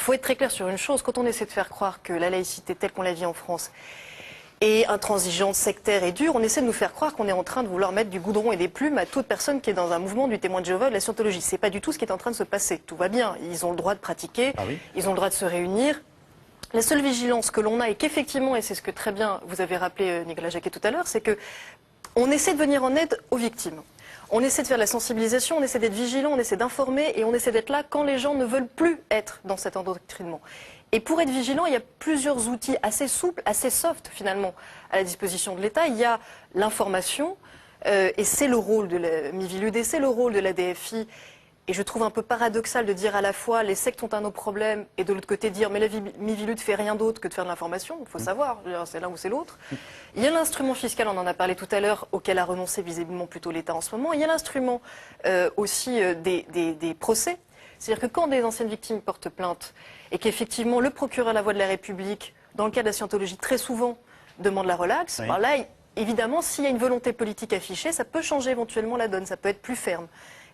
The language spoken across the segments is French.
faut être très clair sur une chose, quand on essaie de faire croire que la laïcité telle qu'on la vit en France est intransigeante, sectaire et dure, on essaie de nous faire croire qu'on est en train de vouloir mettre du goudron et des plumes à toute personne qui est dans un mouvement du témoin de Jéhovah ou de la scientologie. C'est pas du tout ce qui est en train de se passer. Tout va bien, ils ont le droit de pratiquer, ils ont le droit de se réunir. La seule vigilance que l'on a, et qu'effectivement, et c'est ce que très bien vous avez rappelé Nicolas Jacquet tout à l'heure, c'est que on essaie de venir en aide aux victimes. On essaie de faire de la sensibilisation, on essaie d'être vigilant, on essaie d'informer et on essaie d'être là quand les gens ne veulent plus être dans cet endoctrinement. Et pour être vigilant, il y a plusieurs outils assez souples, assez soft finalement, à la disposition de l'État. Il y a l'information, et c'est le rôle de la Miviludes, c'est le rôle de la DFI. Et je trouve un peu paradoxal de dire à la fois les sectes ont un autre problème et de l'autre côté dire mais la Miviludes fait rien d'autre que de faire de l'information. Il faut savoir, c'est l'un ou c'est l'autre. Il y a l'instrument fiscal, on en a parlé tout à l'heure, auquel a renoncé visiblement plutôt l'État en ce moment. Il y a l'instrument aussi des procès. C'est-à-dire que quand des anciennes victimes portent plainte et qu'effectivement le procureur de la voie de la République, dans le cas de la scientologie, très souvent demande la relaxe, alors là, évidemment, s'il y a une volonté politique affichée, ça peut changer éventuellement la donne, ça peut être plus ferme.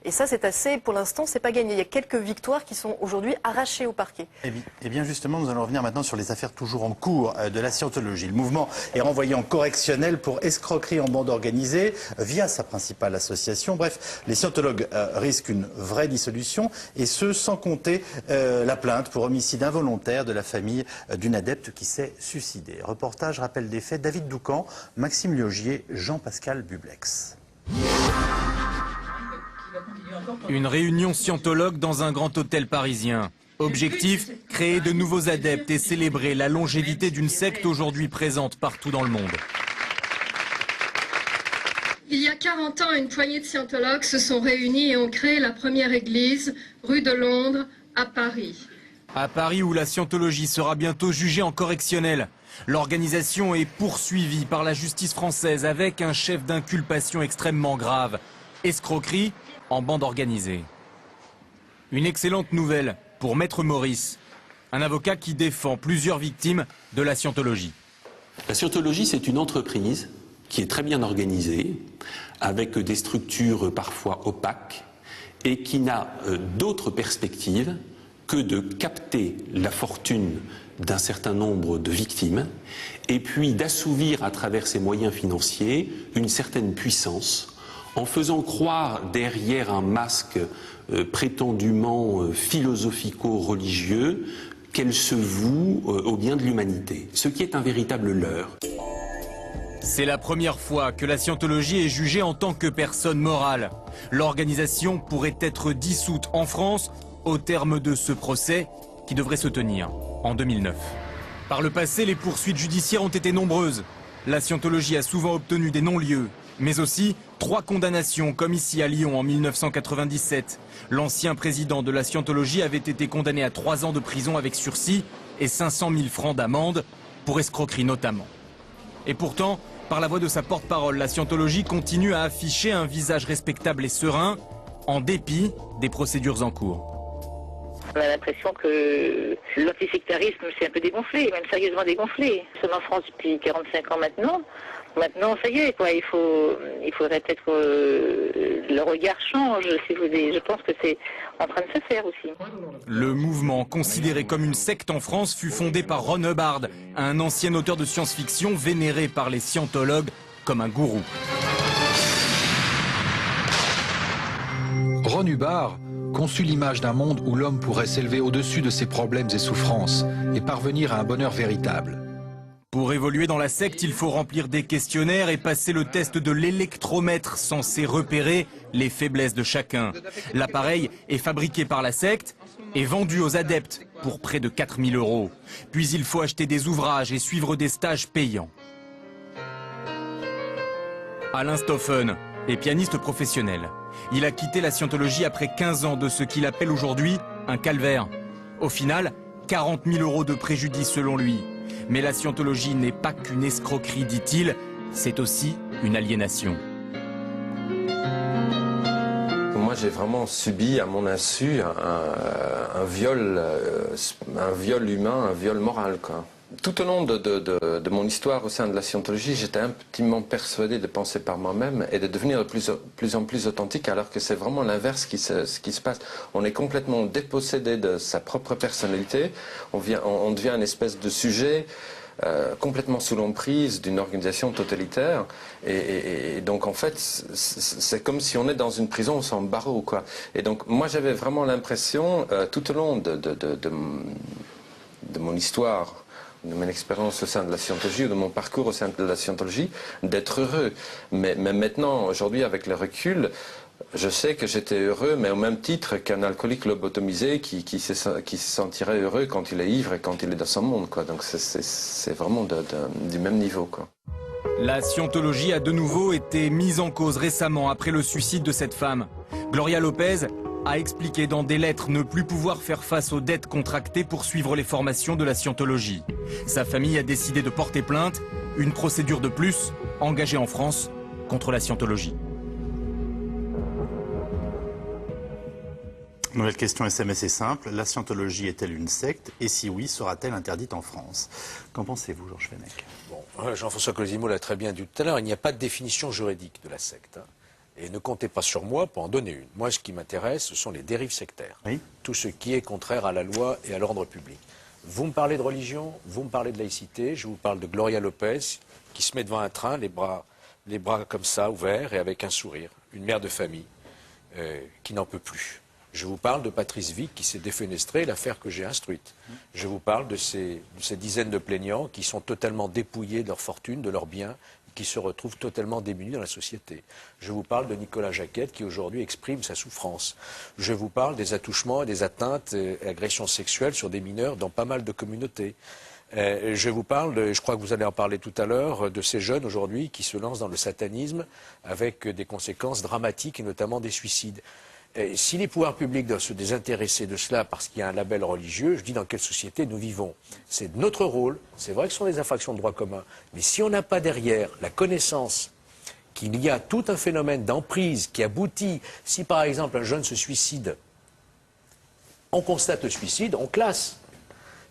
Et ça, c'est assez, pour l'instant, c'est pas gagné. Il y a quelques victoires qui sont aujourd'hui arrachées au parquet. Eh bien, justement, nous allons revenir maintenant sur les affaires toujours en cours de la scientologie. Le mouvement est renvoyé en correctionnel pour escroquerie en bande organisée via sa principale association. Bref, les scientologues risquent une vraie dissolution et ce, sans compter la plainte pour homicide involontaire de la famille d'une adepte qui s'est suicidée. Reportage, rappel des faits, David Doucan, Maxime Liogier, Jean-Pascal Bublex. Une réunion scientologue dans un grand hôtel parisien. Objectif, créer de nouveaux adeptes et célébrer la longévité d'une secte aujourd'hui présente partout dans le monde. Il y a 40 ans, une poignée de scientologues se sont réunis et ont créé la première église, rue de Londres, à Paris. À Paris où la scientologie sera bientôt jugée en correctionnel. L'organisation est poursuivie par la justice française avec un chef d'inculpation extrêmement grave. Escroquerie en bande organisée. Une excellente nouvelle pour Maître Maurice, un avocat qui défend plusieurs victimes de la scientologie. La scientologie, c'est une entreprise qui est très bien organisée, avec des structures parfois opaques, et qui n'a d'autre perspective que de capter la fortune d'un certain nombre de victimes, et puis d'assouvir à travers ses moyens financiers une certaine puissance, en faisant croire derrière un masque prétendument philosophico-religieux qu'elle se voue au bien de l'humanité, ce qui est un véritable leurre. C'est la première fois que la scientologie est jugée en tant que personne morale. L'organisation pourrait être dissoute en France au terme de ce procès qui devrait se tenir en 2009. Par le passé, les poursuites judiciaires ont été nombreuses. La scientologie a souvent obtenu des non-lieux, mais aussi 3 condamnations, comme ici à Lyon en 1997. L'ancien président de la scientologie avait été condamné à 3 ans de prison avec sursis et 500 000 francs d'amende, pour escroquerie notamment. Et pourtant, par la voix de sa porte-parole, la scientologie continue à afficher un visage respectable et serein, en dépit des procédures en cours. On a l'impression que l'antisectarisme s'est un peu dégonflé, même sérieusement dégonflé. Nous sommes en France depuis 45 ans maintenant. Maintenant, ça y est, quoi. Il faudrait peut-être que le regard change, si vous voulez. Je pense que c'est en train de se faire aussi. Le mouvement, considéré comme une secte en France, fut fondé par Ron Hubbard, un ancien auteur de science-fiction vénéré par les scientologues comme un gourou. Ron Hubbard conçut l'image d'un monde où l'homme pourrait s'élever au-dessus de ses problèmes et souffrances et parvenir à un bonheur véritable. Pour évoluer dans la secte, il faut remplir des questionnaires et passer le test de l'électromètre censé repérer les faiblesses de chacun. L'appareil est fabriqué par la secte et vendu aux adeptes pour près de 4 000 €. Puis il faut acheter des ouvrages et suivre des stages payants. Alain Stoffen est pianiste professionnel. Il a quitté la scientologie après 15 ans de ce qu'il appelle aujourd'hui un calvaire. Au final, 40 000 € de préjudice selon lui. Mais la scientologie n'est pas qu'une escroquerie, dit-il, c'est aussi une aliénation. Moi, j'ai vraiment subi à mon insu un viol humain, un viol moral, quoi. tout au long de mon histoire au sein de la scientologie, j'étais intimement persuadé de penser par moi-même et de devenir de plus en plus authentique, alors que c'est vraiment l'inverse qui se passe. On est complètement dépossédé de sa propre personnalité, on devient une espèce de sujet complètement sous l'emprise d'une organisation totalitaire. Et donc, en fait, c'est comme si on est dans une prison sans barreaux, quoi. Et donc, moi, j'avais vraiment l'impression, tout au long de mon histoire, de mon expérience au sein de la scientologie, ou de mon parcours au sein de la scientologie, d'être heureux. Mais maintenant, aujourd'hui, avec le recul, je sais que j'étais heureux, mais au même titre qu'un alcoolique lobotomisé qui se sentirait heureux quand il est ivre et quand il est dans son monde, quoi. Donc c'est vraiment du même niveau, quoi. La scientologie a de nouveau été mise en cause récemment après le suicide de cette femme. Gloria Lopez a expliqué dans des lettres ne plus pouvoir faire face aux dettes contractées pour suivre les formations de la scientologie. Sa famille a décidé de porter plainte, une procédure de plus engagée en France contre la scientologie. Nouvelle question SMS est simple. La scientologie est-elle une secte? Et si oui, sera-t-elle interdite en France? Qu'en pensez-vous, Georges Fenech? Bon, Jean-François Colosimo l'a très bien dit tout à l'heure, il n'y a pas de définition juridique de la secte. Et ne comptez pas sur moi pour en donner une. Moi, ce qui m'intéresse, ce sont les dérives sectaires. Oui. Tout ce qui est contraire à la loi et à l'ordre public. Vous me parlez de religion, vous me parlez de laïcité, je vous parle de Gloria Lopez, qui se met devant un train, les bras comme ça, ouverts, et avec un sourire. Une mère de famille qui n'en peut plus. Je vous parle de Patrice Vic qui s'est défenestré, l'affaire que j'ai instruite. Je vous parle de ces dizaines de plaignants qui sont totalement dépouillés de leur fortune, de leurs biens, qui se retrouvent totalement démunis dans la société. Je vous parle de Nicolas Jacquette qui aujourd'hui exprime sa souffrance. Je vous parle des attouchements et des atteintes et agressions sexuelles sur des mineurs dans pas mal de communautés. Je vous parle, je crois que vous allez en parler tout à l'heure, de ces jeunes aujourd'hui qui se lancent dans le satanisme avec des conséquences dramatiques et notamment des suicides. Si les pouvoirs publics doivent se désintéresser de cela parce qu'il y a un label religieux, je dis dans quelle société nous vivons. C'est notre rôle, c'est vrai que ce sont des infractions de droit commun, mais si on n'a pas derrière la connaissance qu'il y a tout un phénomène d'emprise qui aboutit, si par exemple un jeune se suicide, on constate le suicide, on classe.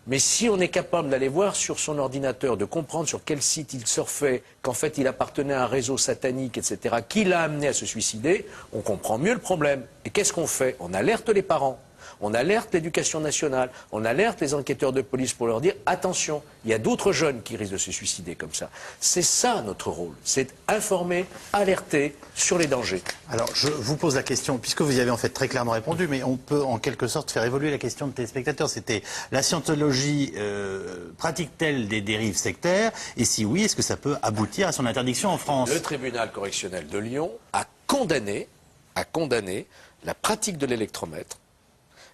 Mais si on est capable d'aller voir sur son ordinateur, de comprendre sur quel site il surfait, qu'en fait il appartenait à un réseau satanique, etc., qui l'a amené à se suicider, on comprend mieux le problème. Et qu'est-ce qu'on fait? On alerte les parents, on alerte l'éducation nationale, on alerte les enquêteurs de police pour leur dire attention, il y a d'autres jeunes qui risquent de se suicider comme ça. C'est ça notre rôle, c'est informer, alerter sur les dangers. Alors je vous pose la question, puisque vous y avez en fait très clairement répondu, mais on peut en quelque sorte faire évoluer la question de téléspectateurs. C'était la scientologie pratique-t-elle des dérives sectaires? Et si oui, est-ce que ça peut aboutir à son interdiction en France? Le tribunal correctionnel de Lyon a condamné la pratique de l'électromètre,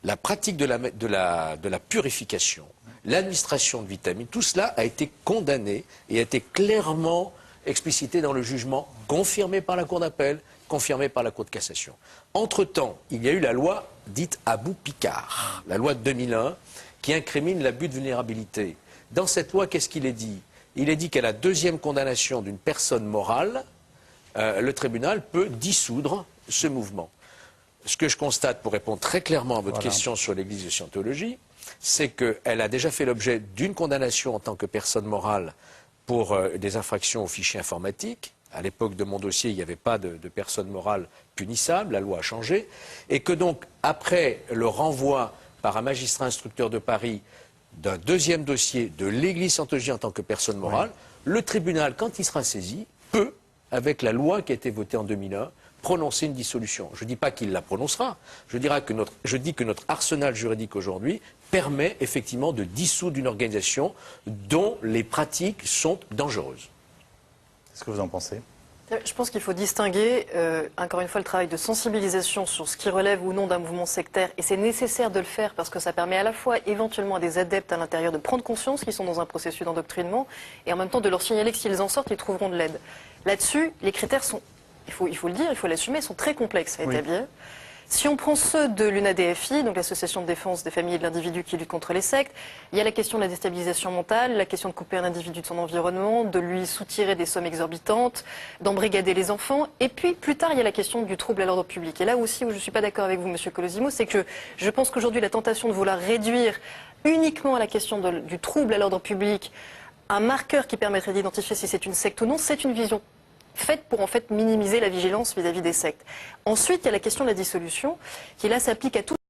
la pratique de la purification, l'administration de vitamines, tout cela a été condamné et a été clairement explicité dans le jugement, confirmé par la Cour d'appel, confirmé par la Cour de cassation. Entre-temps, il y a eu la loi dite Abou-Picard, la loi de 2001, qui incrimine l'abus de vulnérabilité. Dans cette loi, qu'est-ce qu'il est dit? Il est dit qu'à la deuxième condamnation d'une personne morale, le tribunal peut dissoudre ce mouvement. Ce que je constate, pour répondre très clairement à votre question sur l'Église de Scientologie, c'est qu'elle a déjà fait l'objet d'une condamnation en tant que personne morale pour des infractions aux fichiers informatiques. À l'époque de mon dossier, il n'y avait pas de personne morale punissable, la loi a changé, et que donc, après le renvoi par un magistrat instructeur de Paris d'un deuxième dossier de l'Église Scientologie en tant que personne morale, le tribunal, quand il sera saisi, peut, avec la loi qui a été votée en 2001, prononcer une dissolution. Je ne dis pas qu'il la prononcera, je dis que notre arsenal juridique aujourd'hui permet effectivement de dissoudre une organisation dont les pratiques sont dangereuses. Qu'est-ce que vous en pensez? Je pense qu'il faut distinguer, encore une fois, le travail de sensibilisation sur ce qui relève ou non d'un mouvement sectaire. Et c'est nécessaire de le faire parce que ça permet à la fois éventuellement à des adeptes à l'intérieur de prendre conscience qu'ils sont dans un processus d'endoctrinement et en même temps de leur signaler que s'ils en sortent, ils trouveront de l'aide. Là-dessus, les critères sont, il faut le dire, il faut l'assumer, sont très complexes à établir. Si on prend ceux de l'UNADFI, donc l'Association de défense des familles et de l'individu qui lutte contre les sectes, il y a la question de la déstabilisation mentale, la question de couper un individu de son environnement, de lui soutirer des sommes exorbitantes, d'embrigader les enfants. Et puis, plus tard, il y a la question du trouble à l'ordre public. Et là aussi où je ne suis pas d'accord avec vous, Monsieur Colosimo, c'est que je pense qu'aujourd'hui, la tentation de vouloir réduire uniquement à la question du trouble à l'ordre public, un marqueur qui permettrait d'identifier si c'est une secte ou non, c'est une vision faite pour en fait minimiser la vigilance vis-à-vis des sectes. Ensuite, il y a la question de la dissolution, qui là s'applique à tout